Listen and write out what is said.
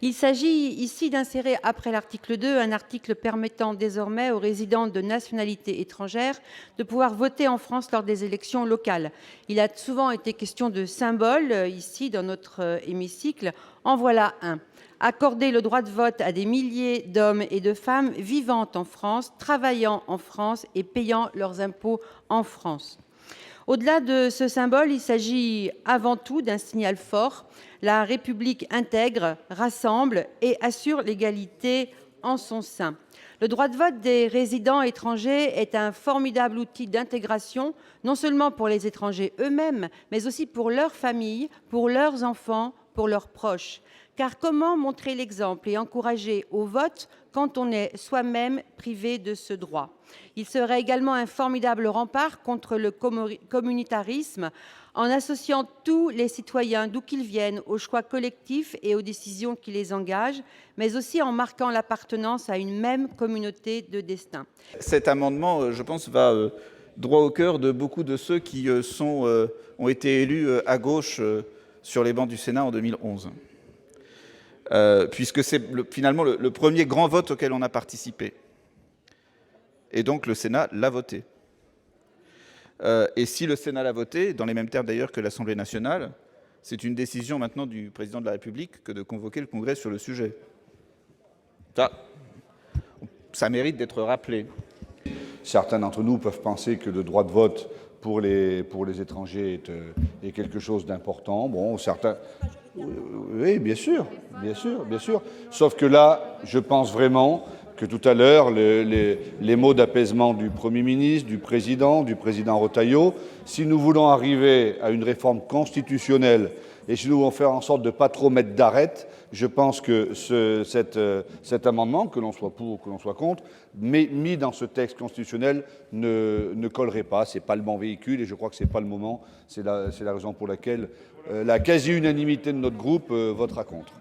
Il s'agit ici d'insérer, après l'article 2, un article permettant désormais aux résidents de nationalité étrangère de pouvoir voter en France lors des élections locales. Il a souvent été question de symboles ici, dans notre hémicycle. En voilà un. Accorder le droit de vote à des milliers d'hommes et de femmes vivant en France, travaillant en France et payant leurs impôts en France. Au-delà de ce symbole, il s'agit avant tout d'un signal fort. La République intègre, rassemble et assure l'égalité en son sein. Le droit de vote des résidents étrangers est un formidable outil d'intégration, non seulement pour les étrangers eux-mêmes, mais aussi pour leurs familles, pour leurs enfants, pour leurs proches. Car comment montrer l'exemple et encourager au vote quand on est soi-même privé de ce droit ? Il serait également un formidable rempart contre le communautarisme en associant tous les citoyens, d'où qu'ils viennent, aux choix collectifs et aux décisions qui les engagent, mais aussi en marquant l'appartenance à une même communauté de destin. Cet amendement, je pense, va droit au cœur de beaucoup de ceux qui ont été élus à gauche sur les bancs du Sénat en 2011. Puisque c'est finalement le premier grand vote auquel on a participé. Et donc le Sénat l'a voté. Et si le Sénat l'a voté, dans les mêmes termes d'ailleurs que l'Assemblée nationale, c'est une décision maintenant du président de la République que de convoquer le Congrès sur le sujet. Ça mérite d'être rappelé. Certains d'entre nous peuvent penser que le droit de vote pour les étrangers est quelque chose d'important. Bon, certains... Oui, bien sûr. Sauf que là, je pense vraiment que tout à l'heure, les mots d'apaisement du Premier ministre, du président Retailleau, si nous voulons arriver à une réforme constitutionnelle et si nous voulons faire en sorte de ne pas trop mettre d'arrêt, je pense que cet amendement, que l'on soit pour ou que l'on soit contre, mais mis dans ce texte constitutionnel, ne collerait pas. Ce n'est pas le bon véhicule et je crois que ce n'est pas le moment. C'est la raison pour laquelle la quasi-unanimité de notre groupe votera contre.